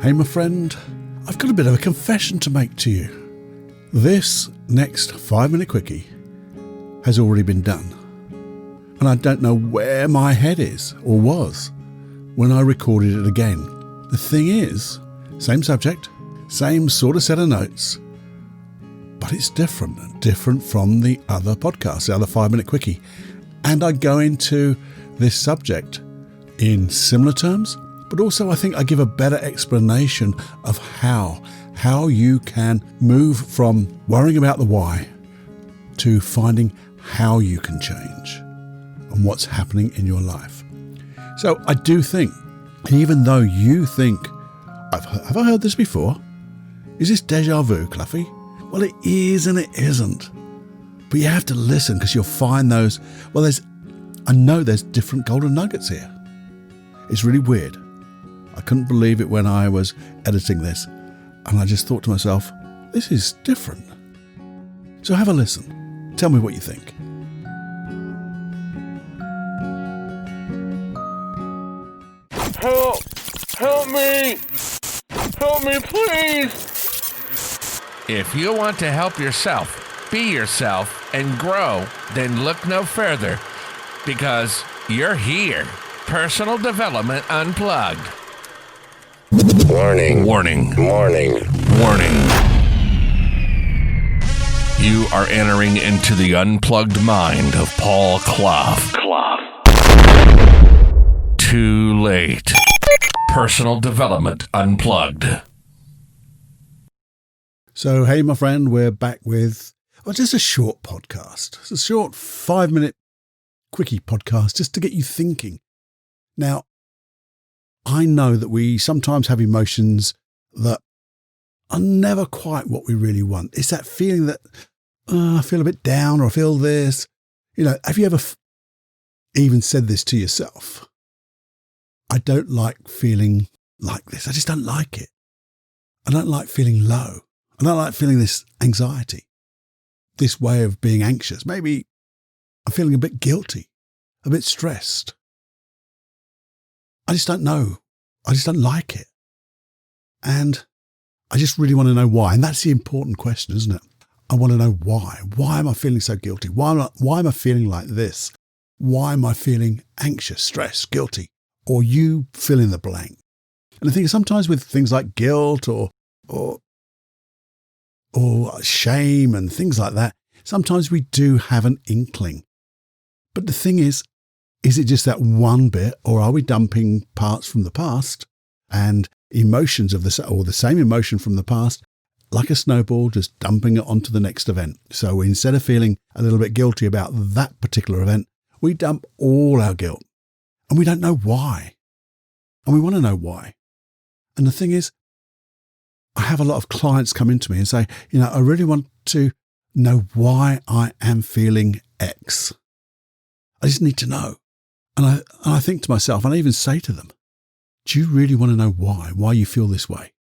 Hey, my friend, I've got a bit of a confession to make to you. This next 5-minute quickie has already been done. And I don't know where my head is or was when I recorded it again. The thing is, same subject, same sort of set of notes, but it's different from the other podcast, the other 5-minute quickie. And I go into this subject in similar terms, but also I think I give a better explanation of how you can move from worrying about the why to finding how you can change and what's happening in your life. So I do think, even though you think, have I heard this before? Is this deja vu, Cluffy? Well, it is and it isn't. But you have to listen because you'll find those, I know there's different golden nuggets here. It's really weird. I couldn't believe it when I was editing this, and I just thought to myself, this is different. So have a listen. Tell me what you think. Help me! Help me, please! If you want to help yourself, be yourself, and grow, then look no further, because you're here. Personal Development Unplugged. Warning. Warning. Warning. Warning. You are entering into the unplugged mind of Paul Clough. Too late. Personal Development Unplugged. So, hey, my friend, we're back with just a short podcast. It's a short 5-minute quickie podcast just to get you thinking. Now, I know that we sometimes have emotions that are never quite what we really want. It's that feeling that I feel a bit down or I feel this. Have you ever even said this to yourself? I don't like feeling like this. I just don't like it. I don't like feeling low. I don't like feeling this anxiety, this way of being anxious. Maybe I'm feeling a bit guilty, a bit stressed. I just don't know. I just don't like it. And I just really want to know why. And that's the important question, isn't it? I want to know why. Why am I feeling so guilty? Why am I feeling like this? Why am I feeling anxious, stressed, guilty? Or you fill in the blank. And I think sometimes with things like guilt or shame and things like that, sometimes we do have an inkling. But the thing is it just that one bit, or are we dumping parts from the past and emotions of the same emotion from the past, like a snowball, just dumping it onto the next event? So instead of feeling a little bit guilty about that particular event, we dump all our guilt. And we don't know why. And we want to know why. And the thing is, I have a lot of clients come into me and say, I really want to know why I am feeling X. I just need to know. And I think to myself, and I even say to them, do you really want to know why you feel this way?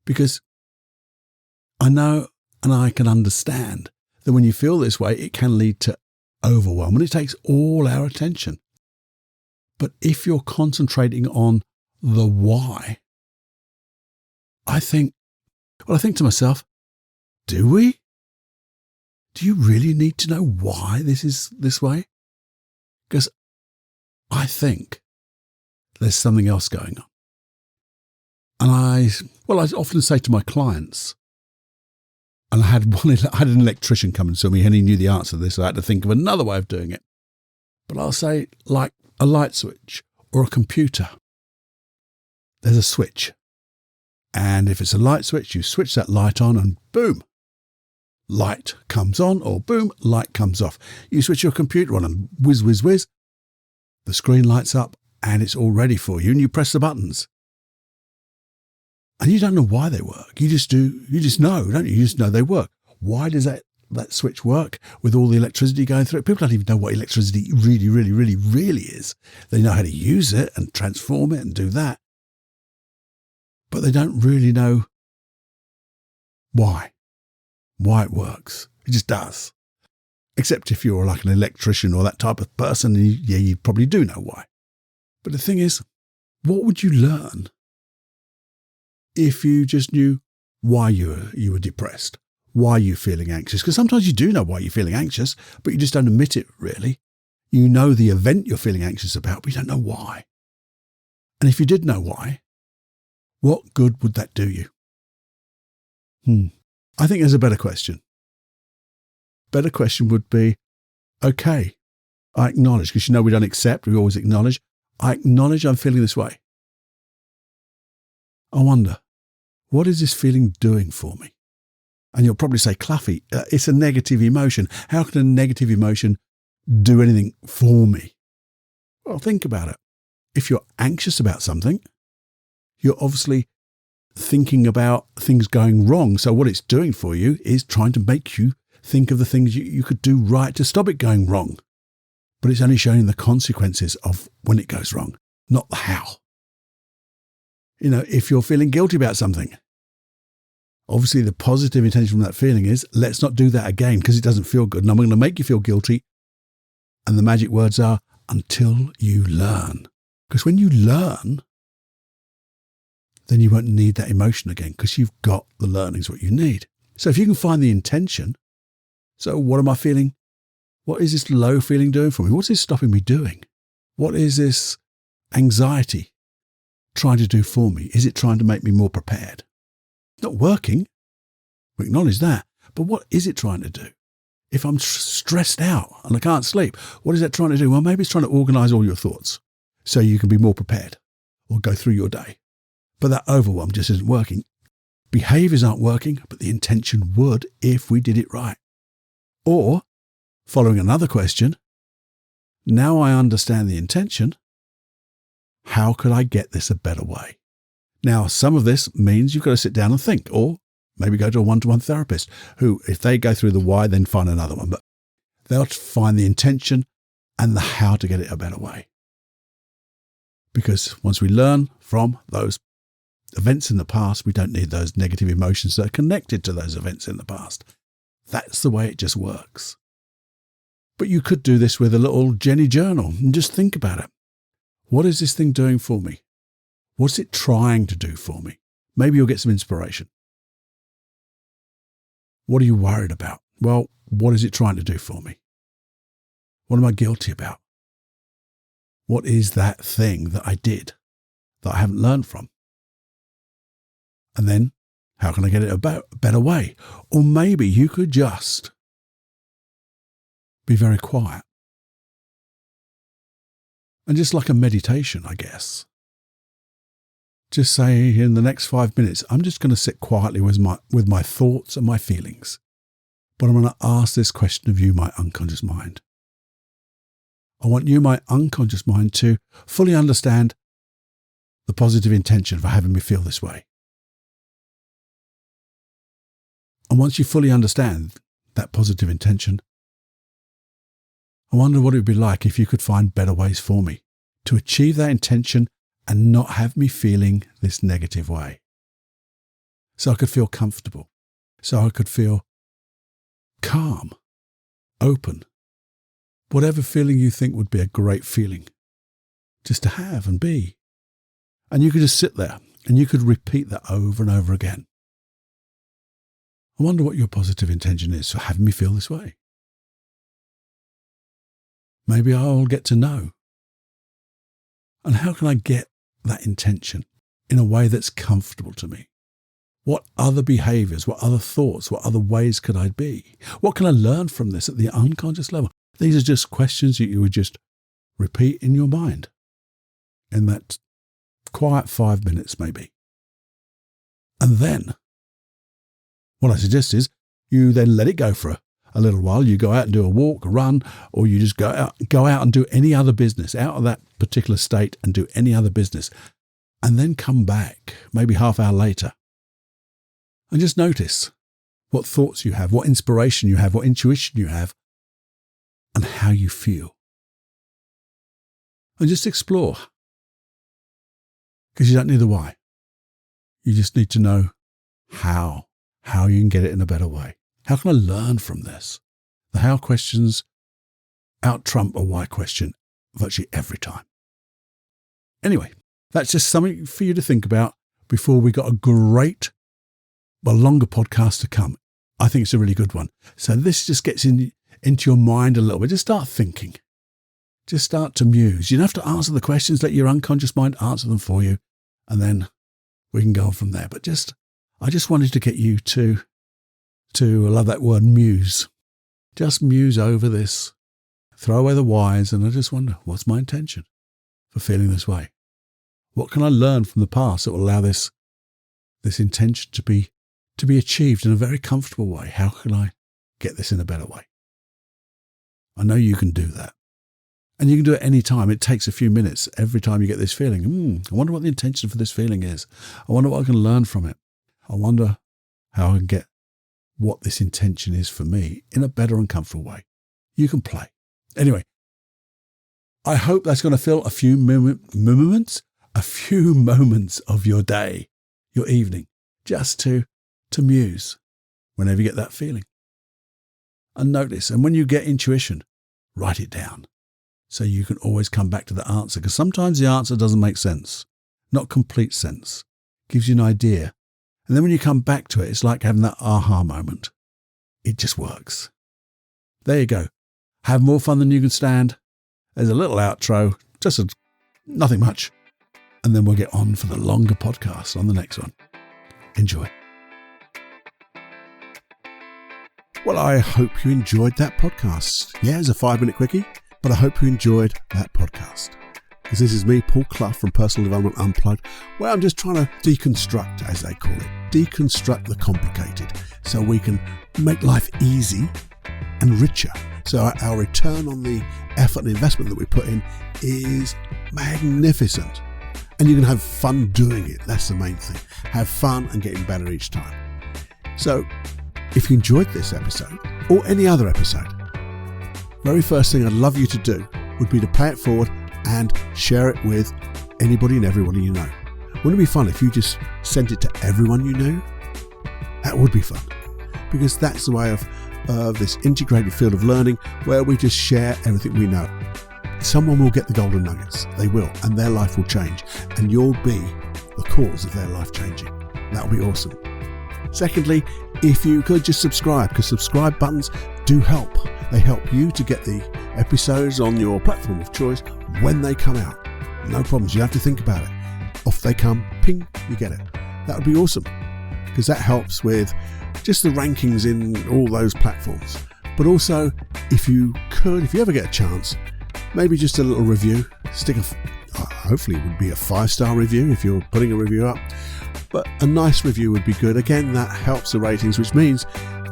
Because I know and I can understand that when you feel this way, it can lead to overwhelm and it takes all our attention. But if you're concentrating on the why, I think to myself, do we? Do you really need to know why this is this way? Because I think there's something else going on. And I often say to my clients, and I had an electrician come and see me and he knew the answer to this, so I had to think of another way of doing it. But I'll say, like a light switch or a computer, there's a switch. And if it's a light switch, you switch that light on and boom, light comes on, or boom, light comes off. You switch your computer on and whiz, whiz, whiz, the screen lights up and it's all ready for you and you press the buttons. And you don't know why they work. You just know, don't you? You just know they work. Why does that switch work with all the electricity going through it? People don't even know what electricity really, really, really, really is. They know how to use it and transform it and do that. But they don't really know why it works. It just does. Except if you're like an electrician or that type of person, you probably do know why. But the thing is, what would you learn if you just knew why you were depressed, why you're feeling anxious. Because sometimes you do know why you're feeling anxious, but you just don't admit it really. You know the event you're feeling anxious about, but you don't know why. And if you did know why, what good would that do you? I think there's a better question. Better question would be, okay, I acknowledge, because we don't accept, we always acknowledge. I acknowledge I'm feeling this way. I wonder, what is this feeling doing for me? And you'll probably say, Cluffy, it's a negative emotion. How can a negative emotion do anything for me? Well, think about it. If you're anxious about something, you're obviously thinking about things going wrong. So what it's doing for you is trying to make you think of the things you could do right to stop it going wrong. But it's only showing the consequences of when it goes wrong, not the how. If you're feeling guilty about something, obviously the positive intention from that feeling is, let's not do that again because it doesn't feel good. And I'm going to make you feel guilty. And the magic words are, until you learn. Because when you learn, then you won't need that emotion again because you've got the learnings what you need. So if you can find the intention, so what am I feeling? What is this low feeling doing for me? What's this stopping me doing? What is this anxiety trying to do for me? Is it trying to make me more prepared? Not working. We acknowledge that. But what is it trying to do? If I'm stressed out and I can't sleep, what is that trying to do? Well, maybe it's trying to organize all your thoughts so you can be more prepared or go through your day. But that overwhelm just isn't working. Behaviors aren't working, but the intention would if we did it right. Or, following another question, now I understand the intention, how could I get this a better way? Now, some of this means you've got to sit down and think, or maybe go to a one-to-one therapist who, if they go through the why, then find another one. But they'll find the intention and the how to get it a better way. Because once we learn from those events in the past, we don't need those negative emotions that are connected to those events in the past. That's the way it just works. But you could do this with a little Jenny journal and just think about it. What is this thing doing for me? What's it trying to do for me? Maybe you'll get some inspiration. What are you worried about? Well, what is it trying to do for me? What am I guilty about? What is that thing that I did that I haven't learned from? And then, how can I get it a better way? Or maybe you could just be very quiet. And just like a meditation, I guess. Just say in the next 5 minutes, I'm just going to sit quietly with my thoughts and my feelings. But I'm going to ask this question of you, my unconscious mind. I want you, my unconscious mind, to fully understand the positive intention for having me feel this way. And once you fully understand that positive intention, I wonder what it would be like if you could find better ways for me to achieve that intention and not have me feeling this negative way. So I could feel comfortable. So I could feel calm, open, whatever feeling you think would be a great feeling just to have and be. And you could just sit there and you could repeat that over and over again. I wonder what your positive intention is for having me feel this way. Maybe I'll get to know. And how can I get that intention in a way that's comfortable to me? What other behaviors, what other thoughts, what other ways could I be? What can I learn from this at the unconscious level? These are just questions that you would just repeat in your mind in that quiet 5 minutes maybe. And then what I suggest is you then let it go for a little while. You go out and do a walk, a run, or you just go out and do any other business out of that particular state and do any other business. And then come back maybe half hour later and just notice what thoughts you have, what inspiration you have, what intuition you have, and how you feel. And just explore. Because you don't need the why. You just need to know how you can get it in a better way. How can I learn from this? The how questions out-trump a why question virtually every time. Anyway, that's just something for you to think about. before we got a great, longer podcast to come. I think it's a really good one. So this just gets into your mind a little bit. Just start thinking. Just start to muse. You don't have to answer the questions. Let your unconscious mind answer them for you. And then we can go on from there. But I just wanted to get you to I love that word, muse. Just muse over this. Throw away the whys. And I just wonder, what's my intention for feeling this way? What can I learn from the past that will allow this intention to be achieved in a very comfortable way? How can I get this in a better way? I know you can do that. And you can do it any time. It takes a few minutes every time you get this feeling. I wonder what the intention for this feeling is. I wonder what I can learn from it. I wonder how I can get what this intention is for me in a better and comfortable way. You can play. Anyway, I hope that's going to fill a few moments of your day, your evening, just to muse whenever you get that feeling. And notice, and when you get intuition, write it down so you can always come back to the answer, because sometimes the answer doesn't make sense, not complete sense, gives you an idea. And then when you come back to it, it's like having that aha moment. It just works. There you go. Have more fun than you can stand. There's a little outro, nothing much. And then we'll get on for the longer podcast on the next one. Enjoy. Well, I hope you enjoyed that podcast. Yeah, it's a 5-minute quickie, but I hope you enjoyed that podcast. Because this is me, Paul Clough from Personal Development Unplugged, where I'm just trying to deconstruct, as they call it, deconstruct the complicated so we can make life easy and richer. So our return on the effort and investment that we put in is magnificent. And you can have fun doing it. That's the main thing. Have fun and getting better each time. So if you enjoyed this episode or any other episode, very first thing I'd love you to do would be to pay it forward and share it with anybody and everybody you know. Wouldn't it be fun if you just sent it to everyone you knew? That would be fun, because that's the way of this integrated field of learning where we just share everything we know. Someone will get the golden nuggets. They will, and their life will change, and you'll be the cause of their life changing. That would be awesome. Secondly, if you could just subscribe, because subscribe buttons do help. They help you to get the episodes on your platform of choice when they come out. No problems. You have to think about it. Off they come, ping, you get it. That would be awesome, because that helps with just the rankings in all those platforms. But also, if you ever get a chance, maybe just a little review. Hopefully it would be a 5-star review if you're putting a review up. But a nice review would be good. Again, that helps the ratings, which means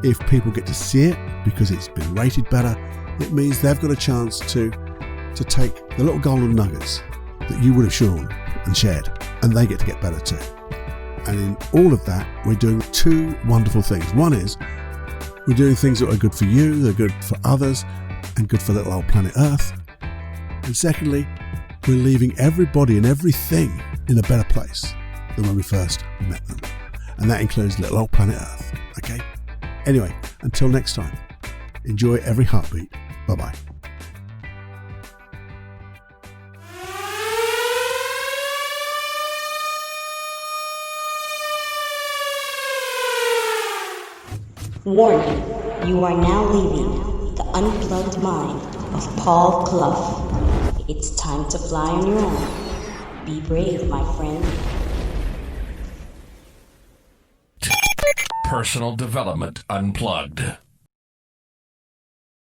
if people get to see it because it's been rated better, it means they've got a chance to take the little golden nuggets that you would have shown and shared, and they get to get better too. And in all of that, we're doing 2 wonderful things. One is we're doing things that are good for you, they're good for others, and good for little old planet Earth. And secondly, we're leaving everybody and everything in a better place than when we first met them. And that includes little old planet Earth. Okay? Anyway, until next time, enjoy every heartbeat. Bye-bye. Warning, you are now leaving the unplugged mind of Paul Clough. It's time to fly on your own. Be brave, my friend. Personal Development Unplugged.